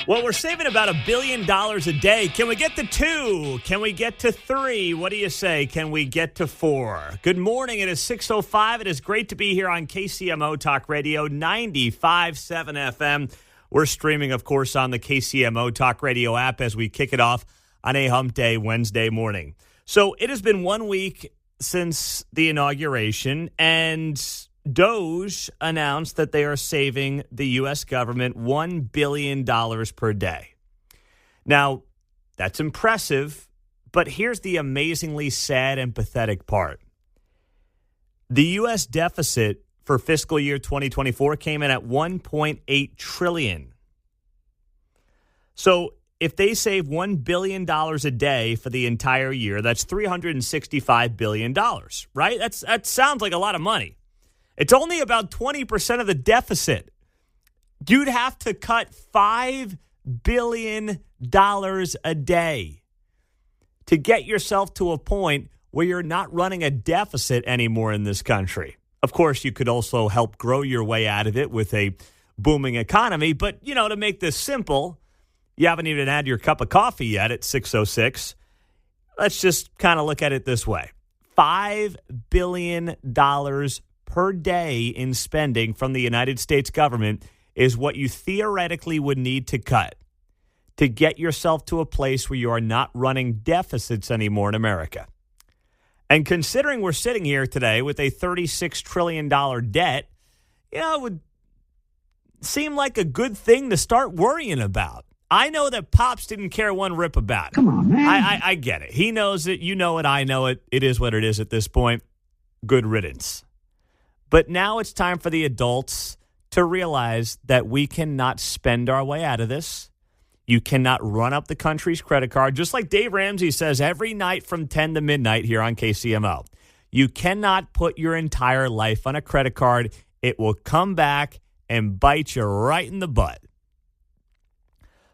Well, we're saving about $1 billion a day. Can we get to 2? Can we get to 3? What do you say? Can we get to 4? Good morning. It is 6:05. It is great to be here on KCMO Talk Radio 95.7 FM. We're streaming, of course, on the KCMO Talk Radio app as we kick it off on a hump day Wednesday morning. So it has been 1 week since the inauguration, and DOJ announced that they are saving the U.S. government $1 billion per day. Now, that's impressive, but here's the amazingly sad and pathetic part. The U.S. deficit for fiscal year 2024 came in at $1.8 trillion. So if they save $1 billion a day for the entire year, that's $365 billion, right? That sounds like a lot of money. It's only about 20% of the deficit. You'd have to cut $5 billion a day to get yourself to a point where you're not running a deficit anymore in this country. Of course, you could also help grow your way out of it with a booming economy. But, to make this simple, you haven't even had your cup of coffee yet at 6:06. Let's just kind of look at it this way. $5 billion per day in spending from the United States government is what you theoretically would need to cut to get yourself to a place where you are not running deficits anymore in America. And considering we're sitting here today with a $36 trillion debt, it would seem like a good thing to start worrying about. I know that Pops didn't care one rip about it. Come on, man. I get it. He knows it. You know it. I know it. It is what it is at this point. Good riddance. But now it's time for the adults to realize that we cannot spend our way out of this. You cannot run up the country's credit card, just like Dave Ramsey says every night from 10 to midnight here on KCMO. You cannot put your entire life on a credit card. It will come back and bite you right in the butt.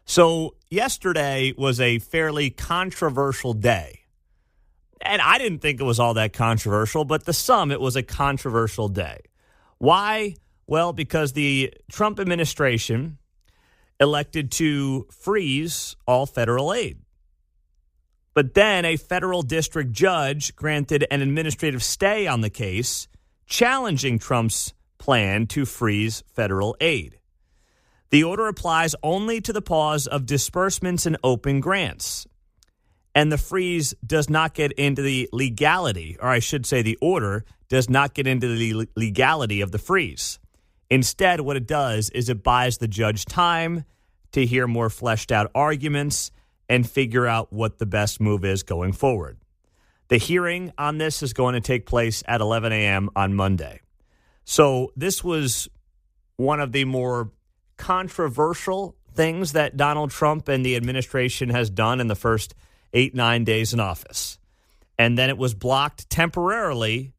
So yesterday was a fairly controversial day. And I didn't think it was all that controversial, but to some, it was a controversial day. Why? Well, because the Trump administration elected to freeze all federal aid. But then a federal district judge granted an administrative stay on the case, challenging Trump's plan to freeze federal aid. The order applies only to the pause of disbursements and open grants. And the freeze does not get into the legality, or I should say the order does not get into the legality of the freeze. Instead, what it does is it buys the judge time to hear more fleshed out arguments and figure out what the best move is going forward. The hearing on this is going to take place at 11 a.m. on Monday. So this was one of the more controversial things that Donald Trump and the administration has done in the first 8-9 days in office. And then it was blocked temporarily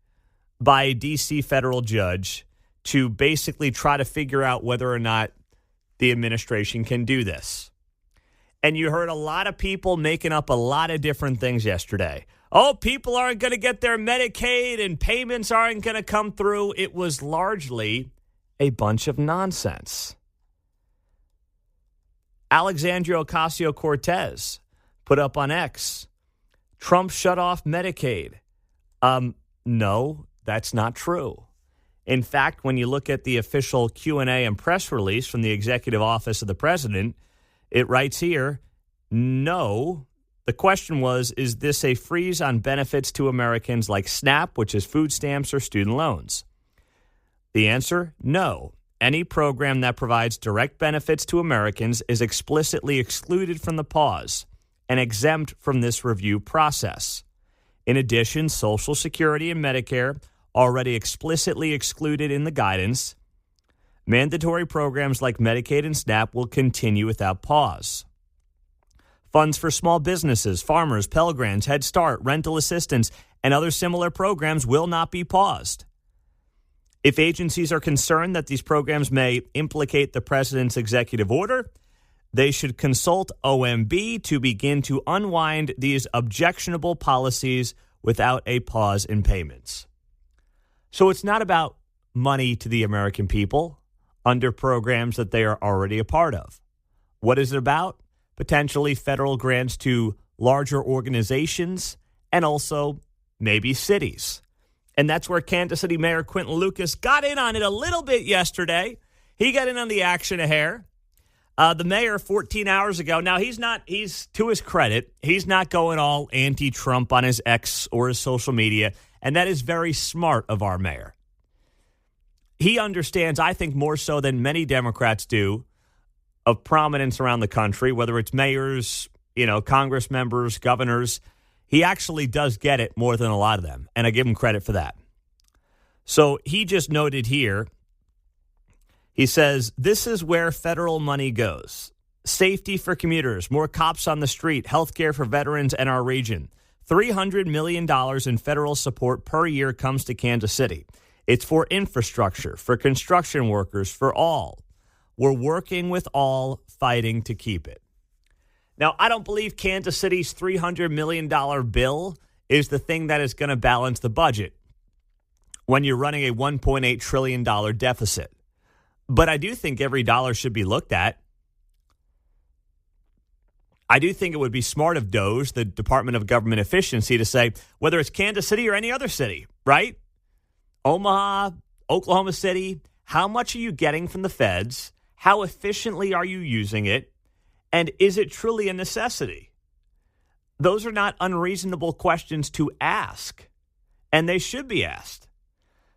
by a D.C. federal judge to basically try to figure out whether or not the administration can do this. And you heard a lot of people making up a lot of different things yesterday. Oh, people aren't going to get their Medicaid and payments aren't going to come through. It was largely a bunch of nonsense. Alexandria Ocasio-Cortez put up on X, Trump shut off Medicaid. No, that's not true. In fact, when you look at the official Q&A and press release from the executive office of the president, it writes here, no. The question was, is this a freeze on benefits to Americans like SNAP, which is food stamps or student loans? The answer, no. Any program that provides direct benefits to Americans is explicitly excluded from the pause and exempt from this review process. In addition, Social Security and Medicare, already explicitly excluded in the guidance, mandatory programs like Medicaid and SNAP will continue without pause. Funds for small businesses, farmers, Pell Grants, Head Start, rental assistance, and other similar programs will not be paused. If agencies are concerned that these programs may implicate the president's executive order, they should consult OMB to begin to unwind these objectionable policies without a pause in payments. So it's not about money to the American people under programs that they are already a part of. What is it about? Potentially federal grants to larger organizations and also maybe cities. And that's where Kansas City Mayor Quinton Lucas got in on it a little bit yesterday. He got in on the action a hair. The mayor 14 hours ago, now he's to his credit, he's not going all anti-Trump on his X or his social media, and that is very smart of our mayor. He understands, I think more so than many Democrats do, of prominence around the country, whether it's mayors, Congress members, governors. He actually does get it more than a lot of them, and I give him credit for that. So he just noted here, he says, this is where federal money goes. Safety for commuters, more cops on the street, health care for veterans and our region. $300 million in federal support per year comes to Kansas City. It's for infrastructure, for construction workers, for all. We're working with all, fighting to keep it. Now, I don't believe Kansas City's $300 million bill is the thing that is going to balance the budget when you're running a $1.8 trillion deficit. But I do think every dollar should be looked at. I do think it would be smart of DOGE, the Department of Government Efficiency, to say, whether it's Kansas City or any other city, right? Omaha, Oklahoma City, how much are you getting from the feds? How efficiently are you using it? And is it truly a necessity? Those are not unreasonable questions to ask, and they should be asked.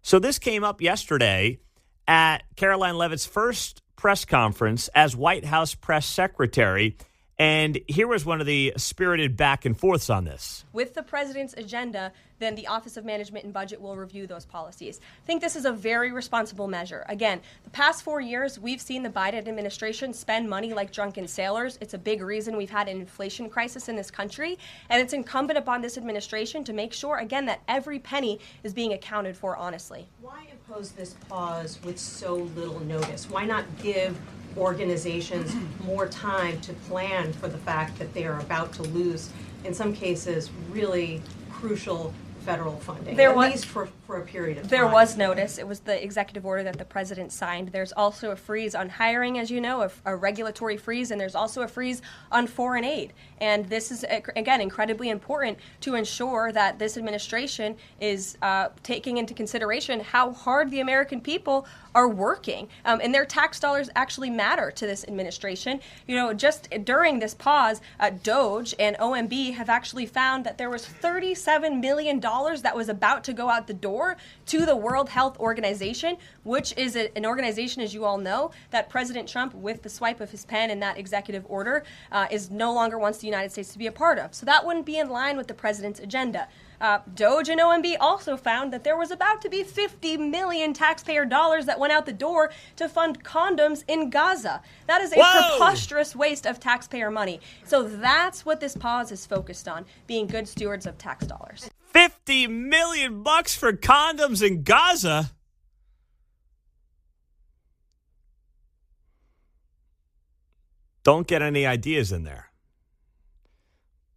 So this came up yesterday at Caroline Leavitt's first press conference as White House press secretary. And here was one of the spirited back and forths on this. With the president's agenda, then the Office of Management and Budget will review those policies. I think this is a very responsible measure. Again, the past 4 years, we've seen the Biden administration spend money like drunken sailors. It's a big reason we've had an inflation crisis in this country. And it's incumbent upon this administration to make sure, again, that every penny is being accounted for honestly. Why impose this pause with so little notice? Why not give organizations more time to plan for the fact that they are about to lose, in some cases, really crucial federal funding, at least for a period of time? There was notice. It was the executive order that the president signed. There's also a freeze on hiring, as you know, a regulatory freeze, and there's also a freeze on foreign aid. And this is, again, incredibly important to ensure that this administration is taking into consideration how hard the American people are working. And their tax dollars actually matter to this administration. Just during this pause, DOGE and OMB have actually found that there was $37 million that was about to go out the door to the World Health Organization, which is an organization, as you all know, that President Trump, with the swipe of his pen in that executive order, is no longer wants the United States to be a part of. So that wouldn't be in line with the president's agenda. DOGE and OMB also found that there was about to be 50 million taxpayer dollars that went out the door to fund condoms in Gaza. That is a preposterous waste of taxpayer money. So that's what this pause is focused on, being good stewards of tax dollars. $50 million for condoms in Gaza? Don't get any ideas in there.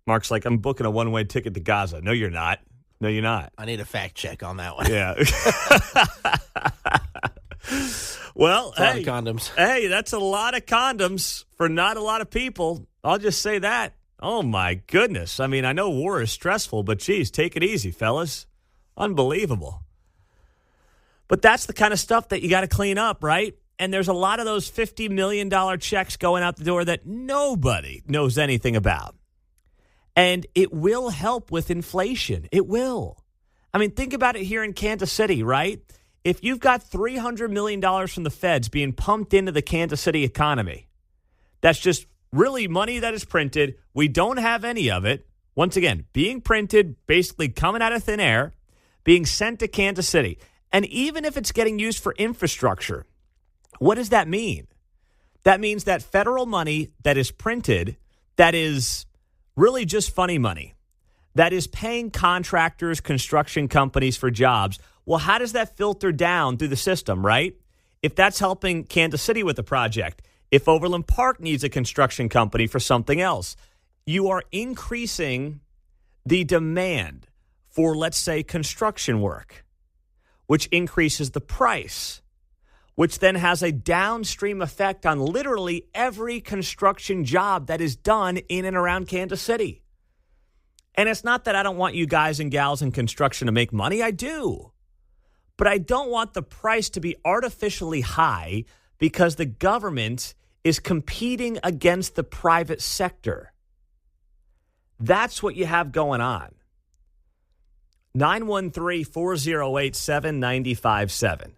Mark's like, I'm booking a one-way ticket to Gaza. No, you're not. No, you're not. I need a fact check on that one. Yeah. Well, a lot of condoms. Hey, that's a lot of condoms for not a lot of people. I'll just say that. Oh, my goodness. I mean, I know war is stressful, but geez, take it easy, fellas. Unbelievable. But that's the kind of stuff that you got to clean up, right? And there's a lot of those $50 million checks going out the door that nobody knows anything about. And it will help with inflation. It will. I mean, think about it here in Kansas City, right? If you've got $300 million from the feds being pumped into the Kansas City economy, that's just really money that is printed. We don't have any of it. Once again, being printed, basically coming out of thin air, being sent to Kansas City. And even if it's getting used for infrastructure, what does that mean? That means that federal money that is printed, that is really just funny money, that is paying contractors, construction companies for jobs. Well, how does that filter down through the system, right? If that's helping Kansas City with a project, if Overland Park needs a construction company for something else, you are increasing the demand for, let's say, construction work, which increases the price. which then has a downstream effect on literally every construction job that is done in and around Kansas City. And it's not that I don't want you guys and gals in construction to make money. I do. But I don't want the price to be artificially high because the government is competing against the private sector. That's what you have going on. 913-408-7957.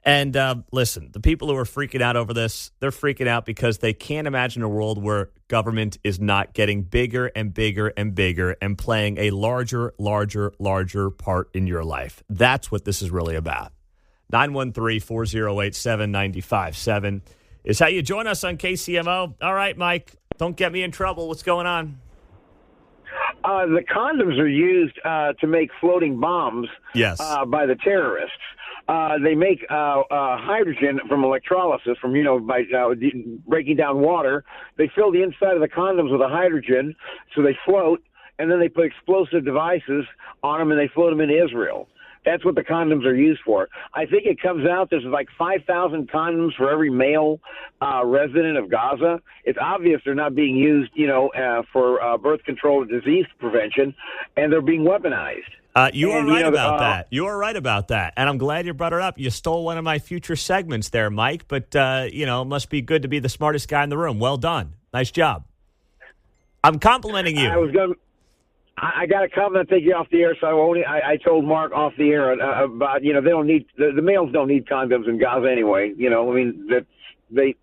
And listen, the people who are freaking out over this, they're freaking out because they can't imagine a world where government is not getting bigger and bigger and bigger and playing a larger part in your life. That's what this is really about. 913-408-7957 is how you join us on KCMO. All right, Mike, don't get me in trouble. What's going on? The condoms are used to make floating bombs by the terrorists. They make hydrogen from electrolysis, from by breaking down water. They fill the inside of the condoms with a hydrogen, so they float, and then they put explosive devices on them, and they float them into Israel. That's what the condoms are used for. I think it comes out there's like 5,000 condoms for every male resident of Gaza. It's obvious they're not being used, for birth control or disease prevention, and they're being weaponized. You are right about that. You are right about that. And I'm glad you brought it up. You stole one of my future segments there, Mike. But, it must be good to be the smartest guy in the room. Well done. Nice job. I'm complimenting you. I got a comment to take you off the air, so I told Mark off the air about, they don't need, the males don't need condoms in Gaza anyway. They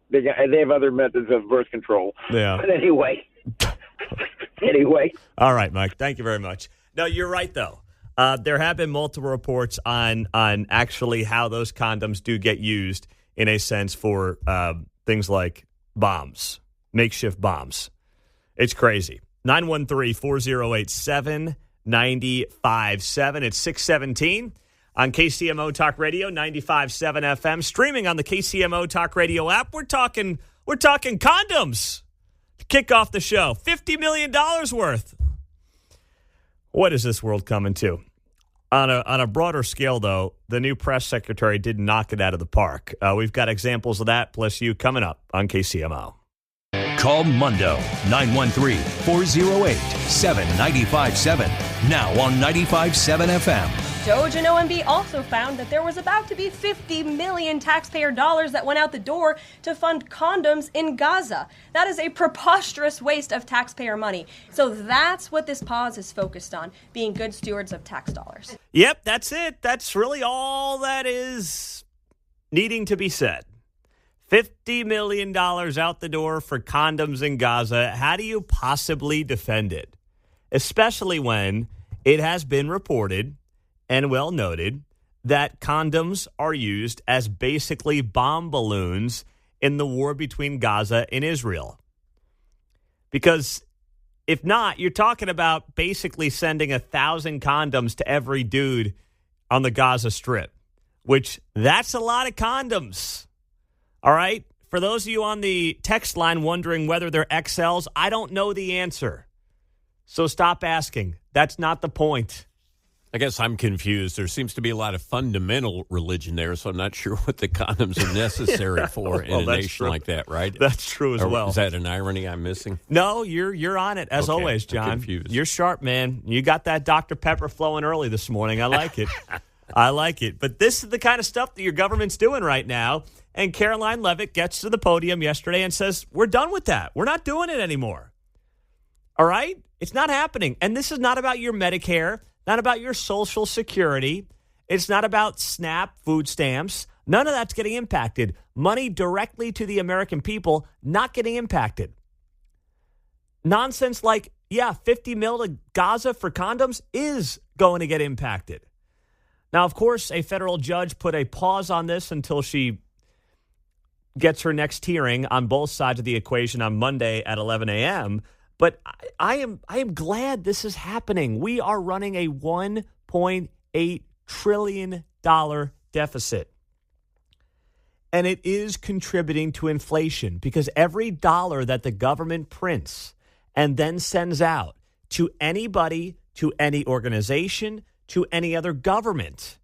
have other methods of birth control. Yeah. But anyway. All right, Mike. Thank you very much. No, you're right, though. There have been multiple reports on actually how those condoms do get used in a sense for things like bombs, makeshift bombs. It's crazy. 913-408-7957. It's 617 on KCMO Talk Radio, 95.7 FM. Streaming on the KCMO Talk Radio app. We're talking condoms to kick off the show. $50 million worth. What is this world coming to? On a broader scale, though, the new press secretary did knock it out of the park. We've got examples of that, plus you coming up on KCMO. Call Mundo, 913-408-7957. Now on 95.7 FM. Doge and OMB also found that there was about to be 50 million taxpayer dollars that went out the door to fund condoms in Gaza. That is a preposterous waste of taxpayer money. So that's what this pause is focused on, being good stewards of tax dollars. Yep, that's it. That's really all that is needing to be said. $50 million out the door for condoms in Gaza. How do you possibly defend it? Especially when it has been reported and well noted that condoms are used as basically bomb balloons in the war between Gaza and Israel. Because if not, you're talking about basically sending 1,000 condoms to every dude on the Gaza Strip, which that's a lot of condoms. All right? For those of you on the text line wondering whether they're XLs, I don't know the answer. So stop asking. That's not the point. I guess I'm confused. There seems to be a lot of fundamental religion there, so I'm not sure what the condoms are necessary for in a nation like that, right? That's true as well. Is that an irony I'm missing? No, you're on it, as always, John. I'm confused. You're sharp, man. You got that Dr. Pepper flowing early this morning. I like it. I like it. But this is the kind of stuff that your government's doing right now. And Caroline Leavitt gets to the podium yesterday and says, we're done with that. We're not doing it anymore. All right? It's not happening. And this is not about your Medicare, not about your Social Security. It's not about SNAP food stamps. None of that's getting impacted. Money directly to the American people not getting impacted. Nonsense like, 50 mil to Gaza for condoms is going to get impacted. Now, of course, a federal judge put a pause on this until she gets her next hearing on both sides of the equation on Monday at 11 a.m., but I am glad this is happening. We are running a $1.8 trillion deficit. And it is contributing to inflation because every dollar that the government prints and then sends out to anybody, to any organization, to any other government,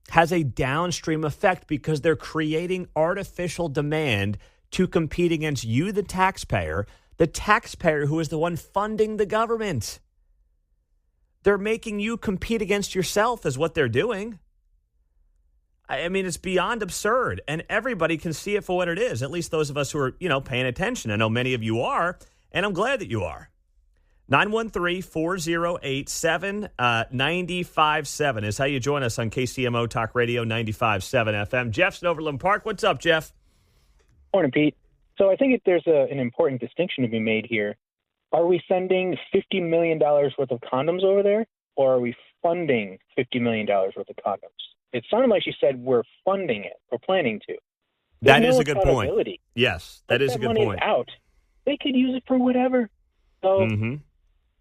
has a downstream effect because they're creating artificial demand to compete against you, the taxpayer who is the one funding the government. They're making you compete against yourself is what they're doing. I mean, it's beyond absurd, and everybody can see it for what it is, at least those of us who are, paying attention. I know many of you are, and I'm glad that you are. 913-408-7957 is how you join us on KCMO Talk Radio 95.7 FM. Jeff's in Overland Park. What's up, Jeff? Morning, Pete. So I think there's an important distinction to be made here. Are we sending $50 million worth of condoms over there, or are we funding $50 million worth of condoms? It sounded like she said we're funding it. We're planning to. That is a good point. Yes, that is a good point. Out. They could use it for whatever. So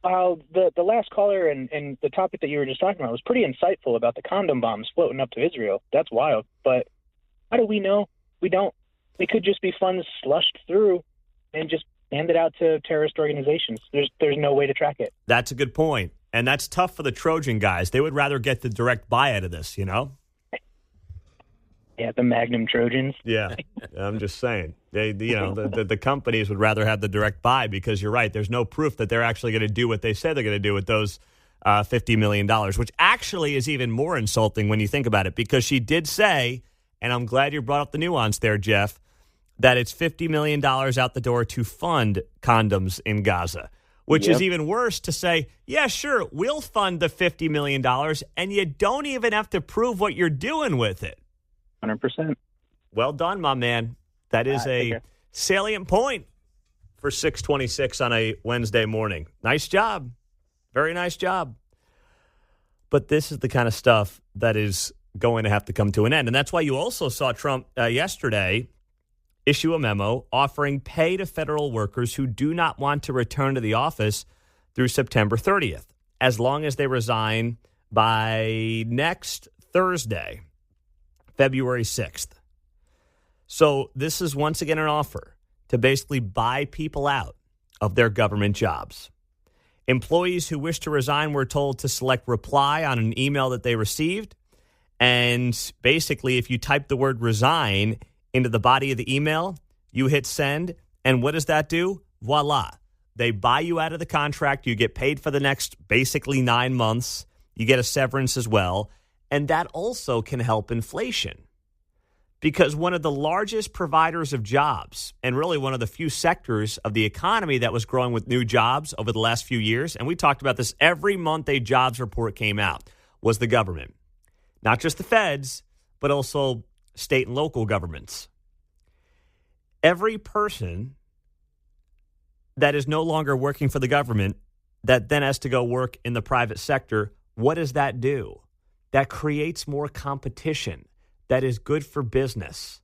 while the last caller and the topic that you were just talking about was pretty insightful about the condom bombs floating up to Israel, that's wild. But how do we know? We don't. They could just be funds slushed through and just handed out to terrorist organizations. There's no way to track it. That's a good point. And that's tough for the Trojan guys. They would rather get the direct buy out of this, Yeah, the Magnum Trojans. Yeah, I'm just saying. The companies would rather have the direct buy because you're right. There's no proof that they're actually going to do what they say they're going to do with those $50 million, which actually is even more insulting when you think about it, because she did say, and I'm glad you brought up the nuance there, Jeff, that it's $50 million out the door to fund condoms in Gaza, which is even worse to say, yeah, sure, we'll fund the $50 million, and you don't even have to prove what you're doing with it. 100%. Well done, my man. That is a salient point for 626 on a Wednesday morning. Nice job. Very nice job. But this is the kind of stuff that is going to have to come to an end. And that's why you also saw Trump yesterday issue a memo offering pay to federal workers who do not want to return to the office through September 30th, as long as they resign by next Thursday, February 6th. So this is once again an offer to basically buy people out of their government jobs. Employees who wish to resign were told to select reply on an email that they received. And basically, if you type the word resign into the body of the email, you hit send. And what does that do? Voila. They buy you out of the contract. You get paid for the next basically 9 months. You get a severance as well. And that also can help inflation. Because one of the largest providers of jobs, and really one of the few sectors of the economy that was growing with new jobs over the last few years, and we talked about this every month a jobs report came out, was the government. Not just the feds, but also state and local governments. Every person that is no longer working for the government that then has to go work in the private sector, what does that do? That creates more competition. That is good for business.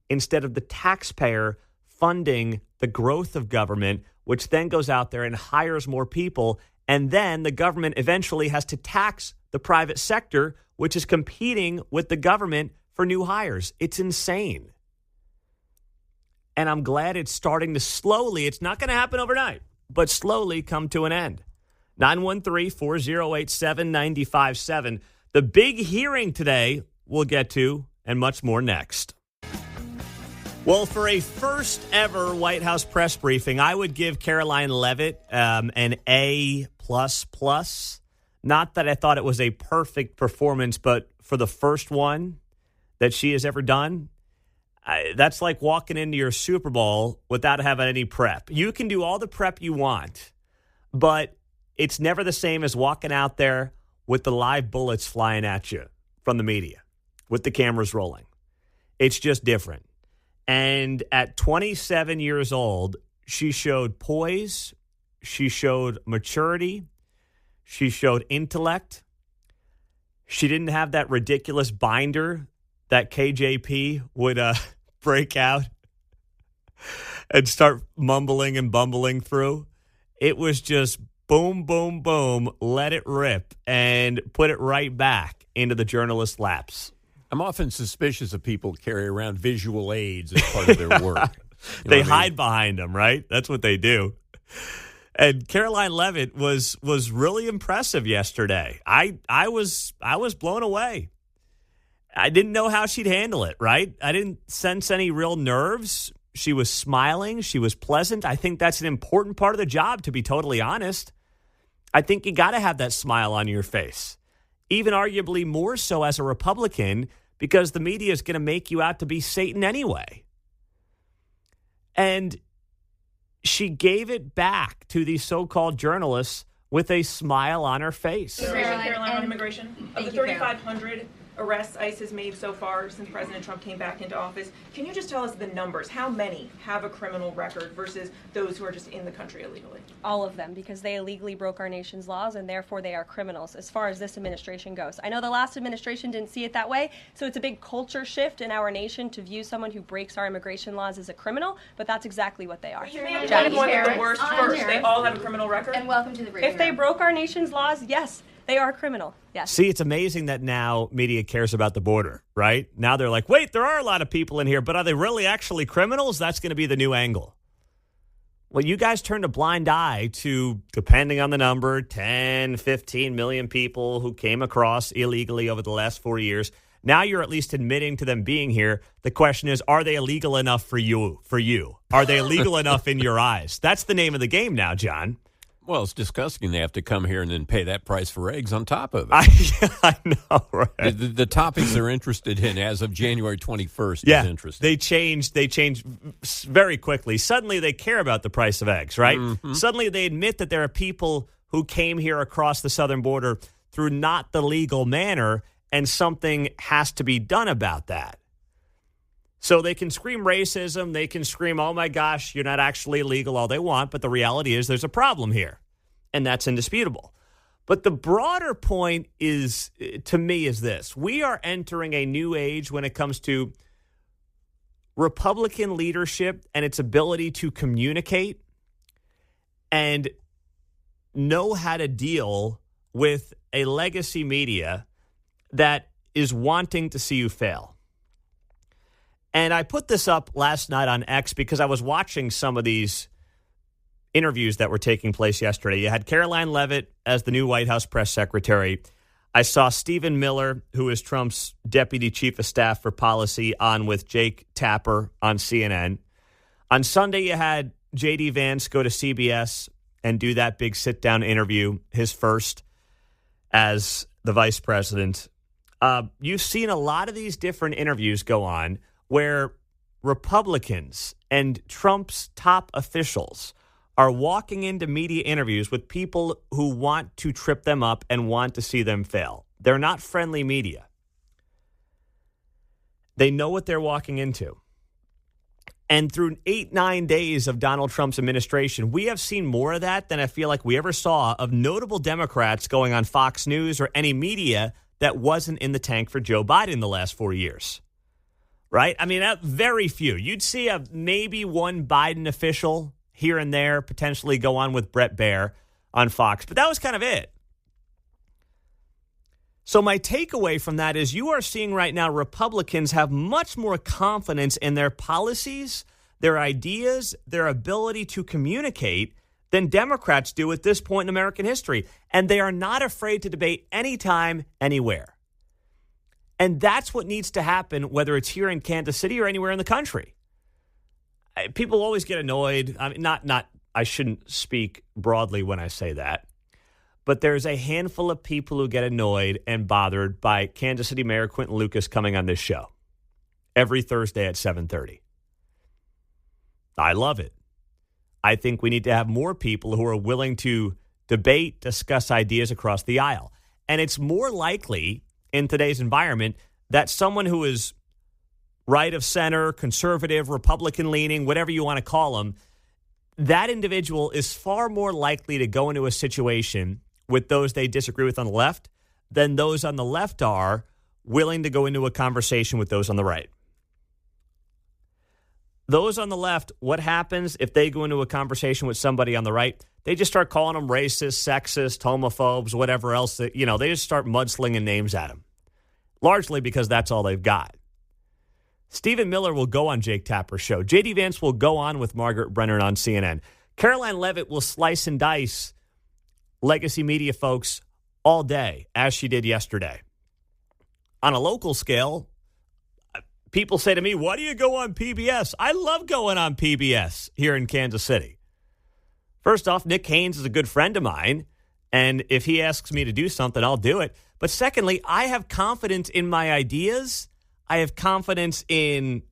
Instead of the taxpayer funding the growth of government, which then goes out there and hires more people, and then the government eventually has to tax the private sector, which is competing with the government for new hires. It's insane. And I'm glad it's starting to slowly, it's not going to happen overnight, but slowly come to an end. 913-408-7957. The big hearing today we'll get to, and much more next. Well, for a first ever White House press briefing, I would give Caroline Leavitt an A++. Not that I thought it was a perfect performance, but for the first one that she has ever done, that's like walking into your Super Bowl without having any prep. You can do all the prep you want, but it's never the same as walking out there with the live bullets flying at you from the media, with the cameras rolling. It's just different. And at 27 years old, she showed poise, she showed maturity, she showed intellect. She didn't have that ridiculous binder that KJP would break out and start mumbling and bumbling through. It was just boom, boom, boom, let it rip, and put it right back into the journalist's laps. I'm often suspicious of people who carry around visual aids as part of their work. They hide behind them, right? That's what they do. And Caroline Leavitt was really impressive yesterday. I was blown away. I didn't know how she'd handle it, right? I didn't sense any real nerves. She was smiling. She was pleasant. I think that's an important part of the job, to be totally honest. I think you got to have that smile on your face, even arguably more so as a Republican, because the media is going to make you out to be Satan anyway. And she gave it back to these so-called journalists with a smile on her face. Caroline, on immigration. Of the 3,500 arrests ICE has made so far since President Trump came back into office, can you just tell us the numbers? How many have a criminal record versus those who are just in the country illegally? All of them, because they illegally broke our nation's laws, and therefore they are criminals as far as this administration goes. I know the last administration didn't see it that way, so it's a big culture shift in our nation to view someone who breaks our immigration laws as a criminal, but that's exactly what they are. You may have one of the worst first. They all have a criminal record? And welcome to the briefing If they broke our nation's laws, yes, they are criminal. Yes. See, it's amazing that now media cares about the border, right? Now they're like, wait, there are a lot of people in here, but are they really actually criminals? That's going to be the new angle. Well, you guys turned a blind eye to, depending on the number, 10, 15 million people who came across illegally over the last 4 years. Now you're at least admitting to them being here. The question is, are they illegal enough for you? Are they illegal enough in your eyes? That's the name of the game now, John. Well, it's disgusting they have to come here and then pay that price for eggs on top of it. I know, right? The topics they're interested in as of January 21st is interesting. They change very quickly. Suddenly they care about the price of eggs, right? Mm-hmm. Suddenly they admit that there are people who came here across the southern border through not the legal manner, and something has to be done about that. So they can scream racism, they can scream, oh my gosh, you're not actually illegal, all they want, but the reality is there's a problem here, and that's indisputable. But the broader point is, to me, is this. We are entering a new age when it comes to Republican leadership and its ability to communicate and know how to deal with a legacy media that is wanting to see you fail. And I put this up last night on X because I was watching some of these interviews that were taking place yesterday. You had Caroline Leavitt as the new White House press secretary. I saw Stephen Miller, who is Trump's deputy chief of staff for policy, on with Jake Tapper on CNN. On Sunday, you had J.D. Vance go to CBS and do that big sit-down interview, his first as the vice president. You've seen a lot of these different interviews go on where Republicans and Trump's top officials are walking into media interviews with people who want to trip them up and want to see them fail. They're not friendly media. They know what they're walking into. And through 8-9 days of Donald Trump's administration, we have seen more of that than I feel like we ever saw of notable Democrats going on Fox News or any media that wasn't in the tank for Joe Biden the last 4 years. Right? I mean, very few. You'd see maybe one Biden official here and there potentially go on with Brett Baer on Fox, but that was kind of it. So my takeaway from that is you are seeing right now Republicans have much more confidence in their policies, their ideas, their ability to communicate than Democrats do at this point in American history. And they are not afraid to debate anytime, anywhere. And that's what needs to happen, whether it's here in Kansas City or anywhere in the country. People always get annoyed. I mean, I shouldn't speak broadly when I say that. But there's a handful of people who get annoyed and bothered by Kansas City Mayor Quinton Lucas coming on this show every Thursday at 7:30. I love it. I think we need to have more people who are willing to debate, discuss ideas across the aisle. And it's more likely in today's environment that someone who is right of center, conservative, Republican leaning, whatever you want to call them, that individual is far more likely to go into a situation with those they disagree with on the left than those on the left are willing to go into a conversation with those on the right. Those on the left, what happens if they go into a conversation with somebody on the right? They just start calling them racist, sexist, homophobes, whatever else. They just start mudslinging names at them, largely because that's all they've got. Stephen Miller will go on Jake Tapper's show. J.D. Vance will go on with Margaret Brennan on CNN. Caroline Leavitt will slice and dice legacy media folks all day, as she did yesterday. on a local scale, people say to me, why do you go on PBS? I love going on PBS here in Kansas City. First off, Nick Haynes is a good friend of mine, and if he asks me to do something, I'll do it. But secondly, I have confidence in my ideas. I have confidence in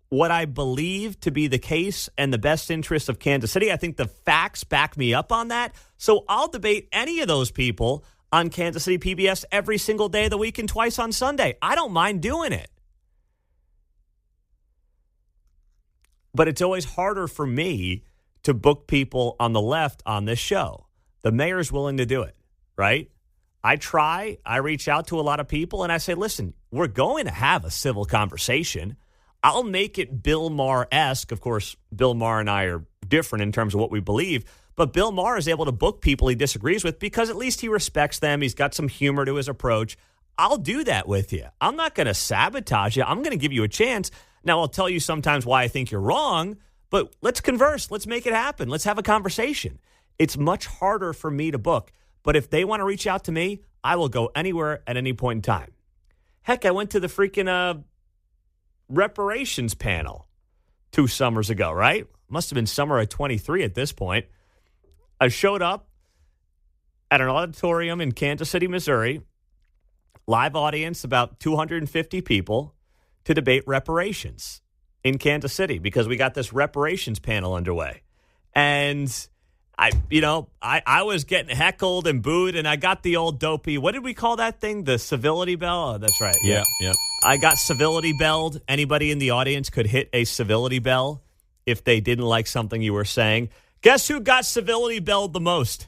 what I believe to be the case and the best interest of Kansas City. I think the facts back me up on that. So I'll debate any of those people on Kansas City PBS every single day of the week and twice on Sunday. I don't mind doing it. But it's always harder for me to book people on the left on this show. The mayor's willing to do it, right? I try. I reach out to a lot of people, and I say, listen, we're going to have a civil conversation. I'll make it Bill Maher-esque. Of course, Bill Maher and I are different in terms of what we believe, but Bill Maher is able to book people he disagrees with because at least he respects them. He's got some humor to his approach. I'll do that with you. I'm not going to sabotage you. I'm going to give you a chance. Now, I'll tell you sometimes why I think you're wrong, but let's converse. Let's make it happen. Let's have a conversation. It's much harder for me to book, but if they want to reach out to me, I will go anywhere at any point in time. Heck, I went to the freaking reparations panel 2 summers ago, right? Must have been summer of 23 at this point. I showed up at an auditorium in Kansas City, Missouri, live audience, about 250 people, to debate reparations in Kansas City because we got this reparations panel underway. And I was getting heckled and booed, and I got the old dopey, what did we call that thing? The civility bell? Oh, that's right. Yeah. I got civility belled. Anybody in the audience could hit a civility bell if they didn't like something you were saying. Guess who got civility belled the most?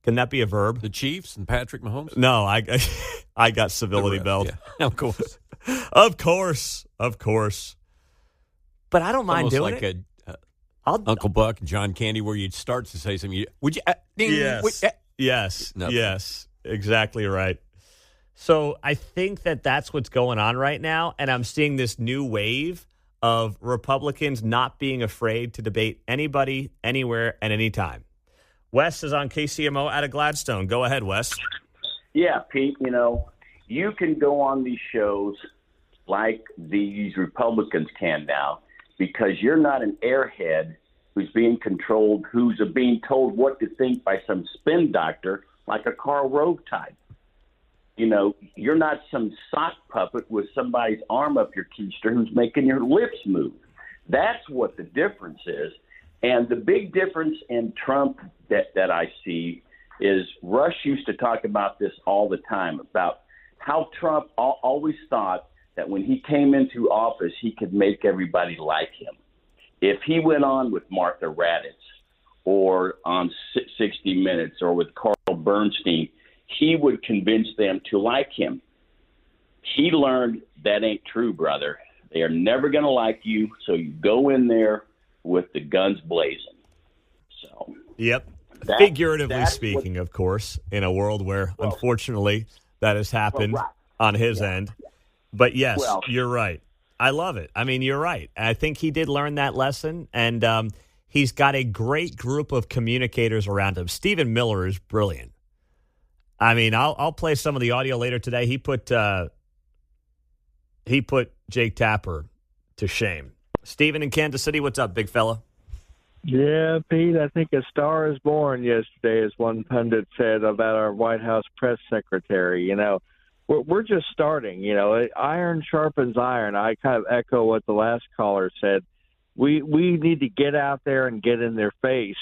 Can that be a verb? The Chiefs and Patrick Mahomes? No, I got civility belled. Yeah, of course. Of course. But I don't mind almost doing like it. Uncle Buck and John Candy, where you'd start to say something. Would you? Yes. No. Yes. Exactly right. So I think that's what's going on right now, and I'm seeing this new wave of Republicans not being afraid to debate anybody, anywhere, at any time. Wes is on KCMO out of Gladstone. Go ahead, Wes. Yeah, Pete, you can go on these shows like these Republicans can now because you're not an airhead who's being controlled, who's being told what to think by some spin doctor like a Karl Rove type. You're not some sock puppet with somebody's arm up your keister who's making your lips move. That's what the difference is. And the big difference in Trump that I see is Rush used to talk about this all the time, about how Trump always thought that when he came into office, he could make everybody like him. If he went on with Martha Raddatz or on 60 Minutes or with Carl Bernstein, he would convince them to like him. He learned that ain't true, brother. They are never going to like you, so you go in there with the guns blazing. So, yep. Figuratively speaking, of course, in a world where, unfortunately, that has happened on his end. But, yes, you're right. I love it. I mean, you're right. I think he did learn that lesson, and he's got a great group of communicators around him. Stephen Miller is brilliant. I mean, I'll play some of the audio later today. He put Jake Tapper to shame. Stephen in Kansas City, what's up, big fella? Yeah, Pete, I think a star is born yesterday, as one pundit said about our White House press secretary. We're just starting. Iron sharpens iron. I kind of echo what the last caller said. We need to get out there and get in their face.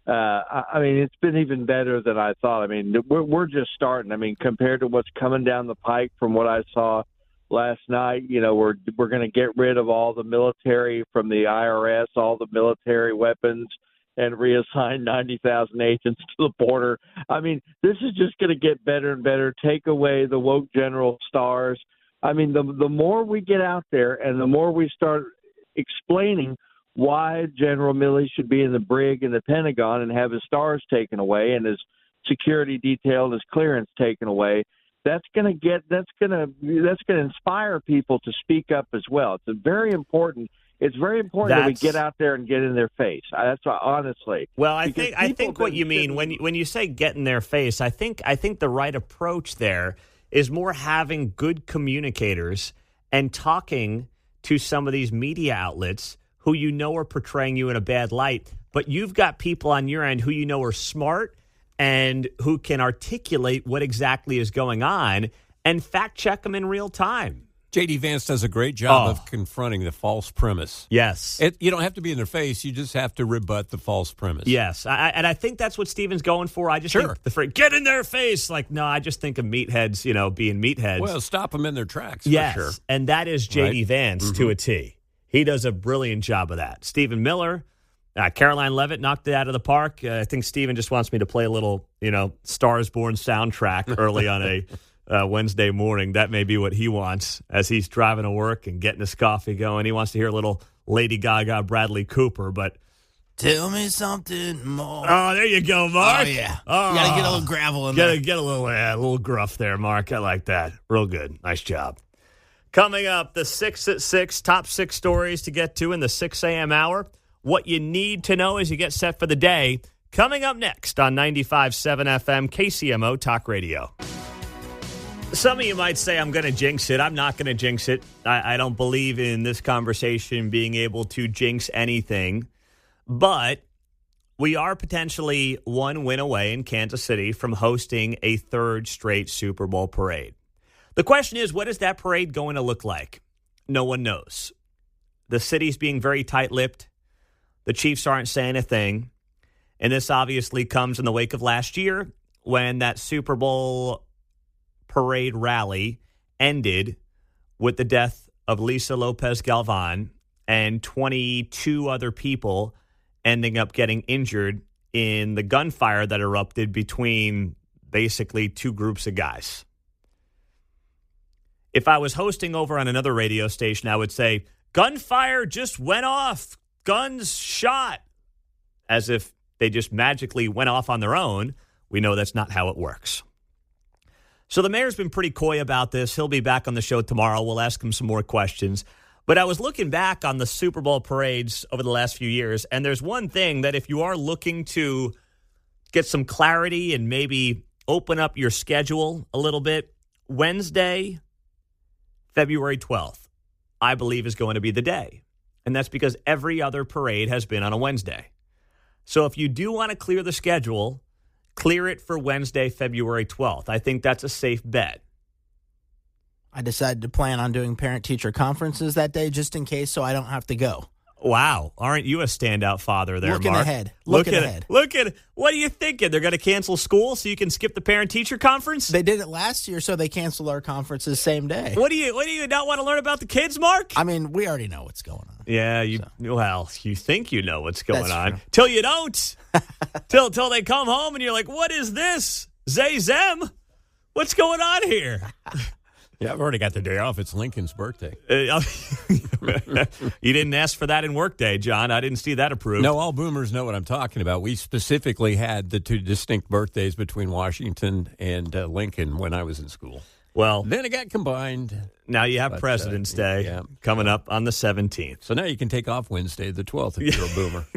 I mean, it's been even better than I thought. I mean, we're just starting. I mean, compared to what's coming down the pike from what I saw last night, we're going to get rid of all the military from the IRS, all the military weapons, and reassign 90,000 agents to the border. I mean, this is just going to get better and better. Take away the woke general stars. I mean, the more we get out there and the more we start explaining why General Milley should be in the brig in the Pentagon and have his stars taken away and his security detail and his clearance taken away, that's going to inspire people to speak up as well. It's very important that we get out there and get in their face. That's why, honestly. Well, I think what you mean when you say get in their face, I think the right approach there is more having good communicators and talking to some of these media outlets who you know are portraying you in a bad light, but you've got people on your end who you know are smart and who can articulate what exactly is going on and fact check them in real time. J.D. Vance does a great job of confronting the false premise. Yes. You don't have to be in their face. You just have to rebut the false premise. Yes. And I think that's what Steven's going for. I just think the phrase, get in their face. Like, no, I just think of meatheads, being meatheads. Well, stop them in their tracks, yes. for sure. And that is J.D. Vance to a T. He does a brilliant job of that. Stephen Miller, Caroline Levitt knocked it out of the park. I think Steven just wants me to play a little, Stars Born soundtrack early on a Wednesday morning. That may be what he wants as he's driving to work and getting his coffee going. He wants to hear a little Lady Gaga, Bradley Cooper, but tell me something more. Oh, there you go, Mark. Oh, yeah. You got to get a little gravel in there. Get a little gruff there, Mark. I like that. Real good. Nice job. Coming up, the 6 at 6, top 6 stories to get to in the 6 a.m. hour. What you need to know as you get set for the day. Coming up next on 95.7 FM, KCMO Talk Radio. Some of you might say I'm going to jinx it. I'm not going to jinx it. I don't believe in this conversation being able to jinx anything. But we are potentially one win away in Kansas City from hosting a third straight Super Bowl parade. The question is, what is that parade going to look like? No one knows. The city's being very tight-lipped. The Chiefs aren't saying a thing. And this obviously comes in the wake of last year when that Super Bowl parade rally ended with the death of Lisa Lopez Galvan and 22 other people ending up getting injured in the gunfire that erupted between basically two groups of guys. If I was hosting over on another radio station, I would say, gunfire just went off, guns shot, as if they just magically went off on their own. We know that's not how it works. So the mayor's been pretty coy about this. He'll be back on the show tomorrow. We'll ask him some more questions. But I was looking back on the Super Bowl parades over the last few years, and there's one thing that if you are looking to get some clarity and maybe open up your schedule a little bit, Wednesday, February 12th, I believe is going to be the day. And that's because every other parade has been on a Wednesday. So if you do want to clear the schedule, clear it for Wednesday, February 12th. I think that's a safe bet. I decided to plan on doing parent-teacher conferences that day just in case so I don't have to go. Wow. Aren't you a standout father there, Looking Mark? ahead. Looking ahead. What are you thinking? They're going to cancel school so you can skip the parent-teacher conference? They did it last year, so they canceled our conferences same day. What do you not want to learn about the kids, Mark? I mean, we already know what's going on. Yeah, you think you know what's going on. True. Till you don't. till they come home and you're like, what is this? Zay-Zem? What's going on here? Yeah, I've already got the day off. It's Lincoln's birthday. You didn't ask for that in Workday, John. I didn't see that approved. No, all boomers know what I'm talking about. We specifically had the two distinct birthdays between Washington and Lincoln when I was in school. Well, then it got combined. Now you have President's Day coming up on the 17th. So now you can take off Wednesday, the 12th, if you're a boomer.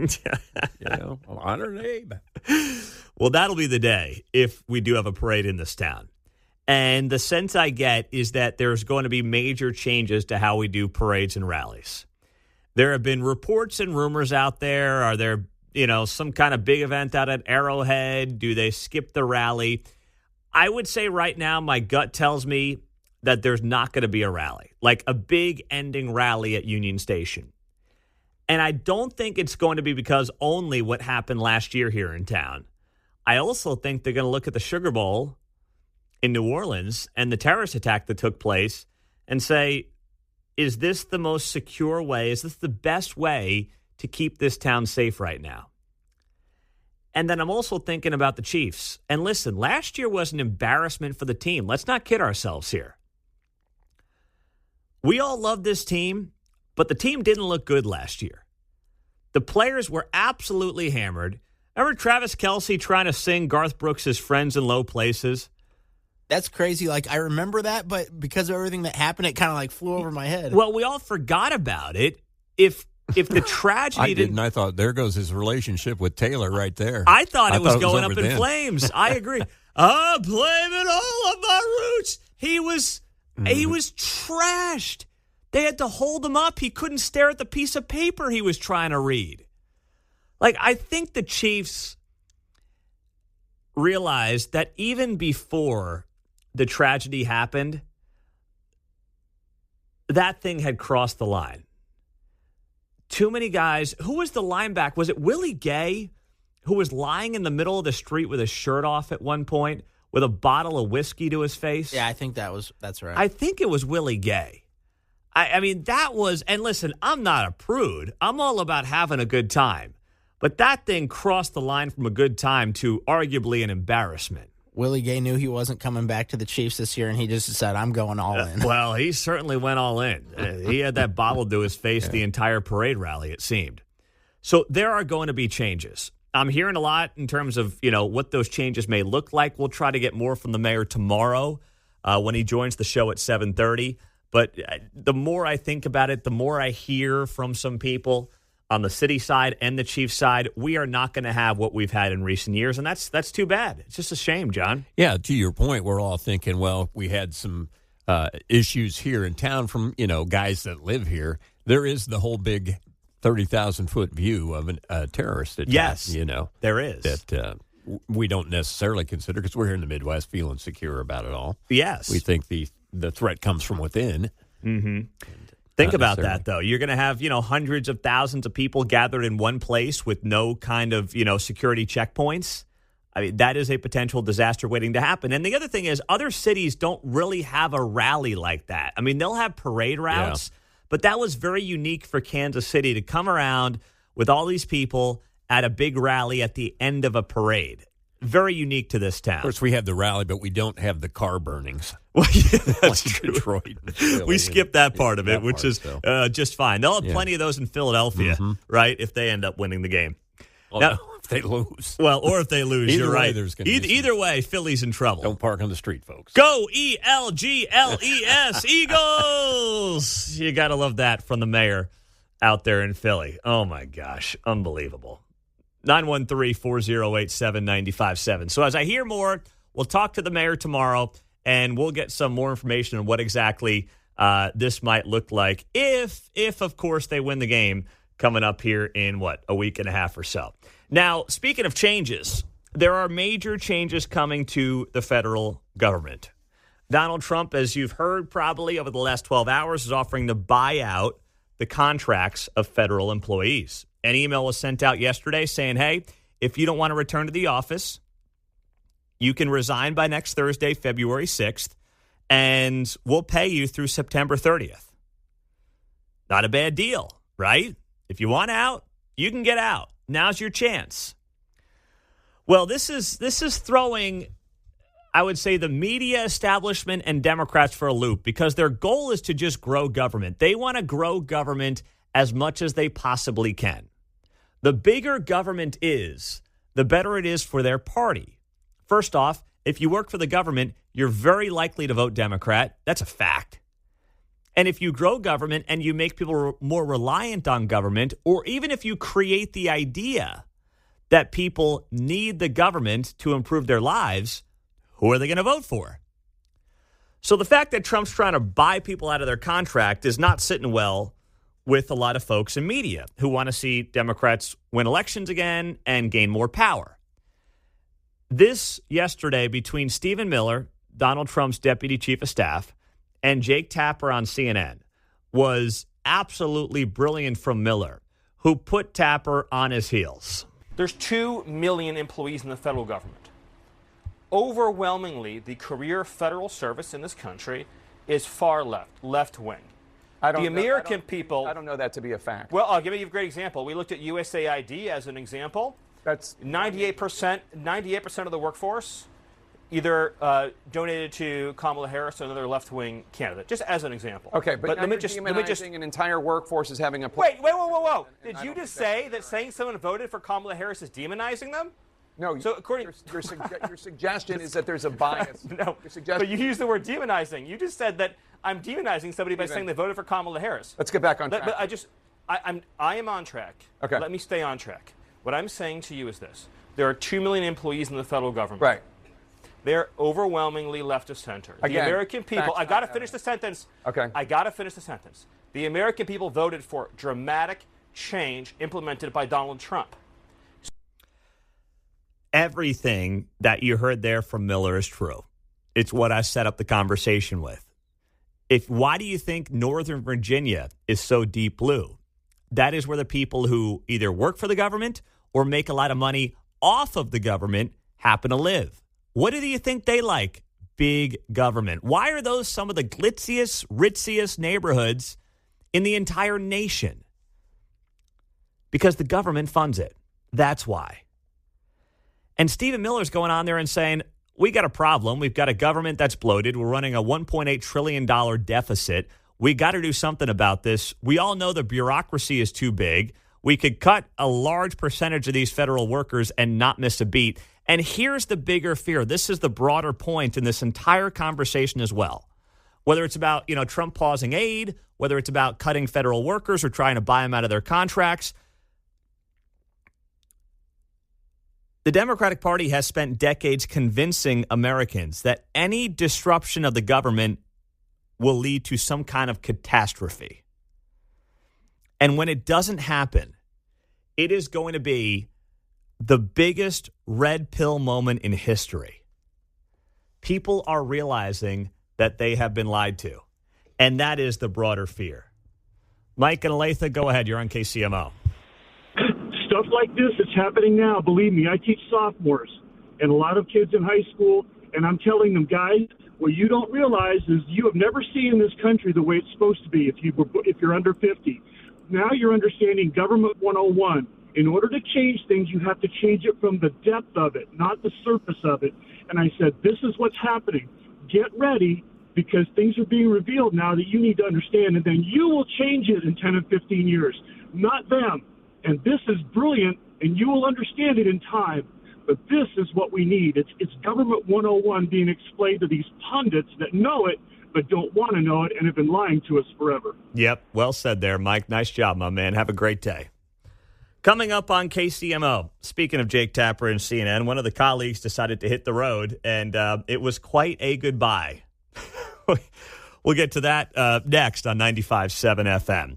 Honor Abe. Well, that'll be the day if we do have a parade in this town. And the sense I get is that there's going to be major changes to how we do parades and rallies. There have been reports and rumors out there. Are there, some kind of big event out at Arrowhead? Do they skip the rally? I would say right now my gut tells me that there's not going to be a rally, like a big ending rally at Union Station. And I don't think it's going to be because only what happened last year here in town. I also think they're going to look at the Sugar Bowl in New Orleans and the terrorist attack that took place and say, is this the most secure way? Is this the best way to keep this town safe right now? And then I'm also thinking about the Chiefs. And listen, last year was an embarrassment for the team. Let's not kid ourselves here. We all love this team, but the team didn't look good last year. The players were absolutely hammered. Remember Travis Kelce trying to sing Garth Brooks' Friends in Low Places? That's crazy. I remember that, but because of everything that happened, it kind of flew over my head. Well, we all forgot about it. If the tragedy I didn't. I thought, there goes his relationship with Taylor right there. I thought it was going up in flames. I agree. I'm blaming all of my roots. He was trashed. They had to hold him up. He couldn't stare at the piece of paper he was trying to read. Like, I think the Chiefs realized that even before the tragedy happened, that thing had crossed the line. Too many guys. Who was the linebacker? Was it Willie Gay, who was lying in the middle of the street with his shirt off at one point with a bottle of whiskey to his face? Yeah, I think that's right. I think it was Willie Gay. I mean, that was, and listen, I'm not a prude. I'm all about having a good time. But that thing crossed the line from a good time to arguably an embarrassment. Willie Gay knew he wasn't coming back to the Chiefs this year, and he just said, I'm going all in. Well, he certainly went all in. He had that bottle to his face the entire parade rally, it seemed. So there are going to be changes. I'm hearing a lot in terms of, what those changes may look like. We'll try to get more from the mayor tomorrow when he joins the show at 7:30. But the more I think about it, the more I hear from some people on the city side and the Chiefs side, we are not going to have what we've had in recent years, and that's too bad. It's just a shame, John. Yeah, to your point, we're all thinking, well, we had some issues here in town from, guys that live here. There is the whole big 30,000-foot view of a terrorist attack. Yes, there is. That we don't necessarily consider because we're here in the Midwest feeling secure about it all. Yes. We think the threat comes from within. Mm-hmm. Think about that, though. You're going to have, hundreds of thousands of people gathered in one place with no kind of, security checkpoints. I mean, that is a potential disaster waiting to happen. And the other thing is other cities don't really have a rally like that. I mean, they'll have parade routes, but that was very unique for Kansas City to come around with all these people at a big rally at the end of a parade. Very unique to this town. Of course, we have the rally, but we don't have the car burnings. Well, yeah, that's like true. Detroit, we skipped that part of it, which is just fine. They'll have plenty of those in Philadelphia, right, if they end up winning the game. Well, now, if they lose. Well, or if they lose, you're right. Either way, Philly's in trouble. Don't park on the street, folks. Go ELGLES, Eagles! You got to love that from the mayor out there in Philly. Oh, my gosh. Unbelievable. 913-408-7957. So as I hear more, we'll talk to the mayor tomorrow, and we'll get some more information on what exactly this might look like if, of course, they win the game coming up here in, a week and a half or so. Now, speaking of changes, there are major changes coming to the federal government. Donald Trump, as you've heard probably over the last 12 hours, is offering to buy out the contracts of federal employees. An email was sent out yesterday saying, hey, if you don't want to return to the office, you can resign by next Thursday, February 6th, and we'll pay you through September 30th. Not a bad deal, right? If you want out, you can get out. Now's your chance. Well, this is throwing, I would say, the media establishment and Democrats for a loop because their goal is to just grow government. They want to grow government as much as they possibly can. The bigger government is, the better it is for their party. First off, if you work for the government, you're very likely to vote Democrat. That's a fact. And if you grow government and you make people more reliant on government, or even if you create the idea that people need the government to improve their lives, who are they going to vote for? So the fact that Trump's trying to buy people out of their contract is not sitting well with a lot of folks in media who want to see Democrats win elections again and gain more power. This yesterday between Stephen Miller, Donald Trump's deputy chief of staff, and Jake Tapper on CNN was absolutely brilliant from Miller, who put Tapper on his heels. There's 2 million employees in the federal government. Overwhelmingly, the career federal service in this country is far left wing. The American people. I don't know that to be a fact. Well, I'll give you a great example. We looked at USAID as an example. That's 98% of the workforce either donated to Kamala Harris or another left-wing candidate, just as an example. Okay, but let me just an entire workforce as having a whoa. Did you just say that saying someone voted for Kamala Harris is demonizing them? No. So according your suggestion is that there's a bias. No. But you used the word demonizing. You just said that I'm demonizing somebody by saying they voted for Kamala Harris. Let's get back on track. But I am on track. Okay. Let me stay on track. What I'm saying to you is this. There are 2 million employees in the federal government. Right. They're overwhelmingly leftist center. The Again, American people, I got to finish the sentence. Okay. I got to finish the sentence. The American people voted for dramatic change implemented by Donald Trump. Everything that you heard there from Miller is true. It's what I set up the conversation with. Why do you think Northern Virginia is so deep blue? That is where the people who either work for the government or make a lot of money off of the government happen to live. What do you think they like? Big government. Why are those some of the glitziest, ritziest neighborhoods in the entire nation? Because the government funds it. That's why. And Stephen Miller's going on there and saying, we got a problem. We've got a government that's bloated. We're running a $1.8 trillion deficit. We got to do something about this. We all know the bureaucracy is too big. We could cut a large percentage of these federal workers and not miss a beat. And here's the bigger fear. This is the broader point in this entire conversation as well. Whether it's about, Trump pausing aid, whether it's about cutting federal workers or trying to buy them out of their contracts. The Democratic Party has spent decades convincing Americans that any disruption of the government will lead to some kind of catastrophe. And when it doesn't happen, it is going to be the biggest red pill moment in history. People are realizing that they have been lied to. And that is the broader fear. Mike and Aletha, go ahead. You're on KCMO. Stuff like this is happening now. Believe me, I teach sophomores and a lot of kids in high school, and I'm telling them, guys, what you don't realize is you have never seen this country the way it's supposed to be if you're under 50. Now you're understanding government 101. In order to change things, you have to change it from the depth of it, not the surface of it. And I said, this is what's happening. Get ready, because things are being revealed now that you need to understand, and then you will change it in 10 and 15 years, not them. And this is brilliant, and you will understand it in time. But this is what we need. It's government 101 being explained to these pundits that know it but don't want to know it and have been lying to us forever. Yep, well said there, Mike. Nice job, my man. Have a great day. Coming up on KCMO, speaking of Jake Tapper and CNN, one of the colleagues decided to hit the road, and it was quite a goodbye. We'll get to that next on 95.7 FM.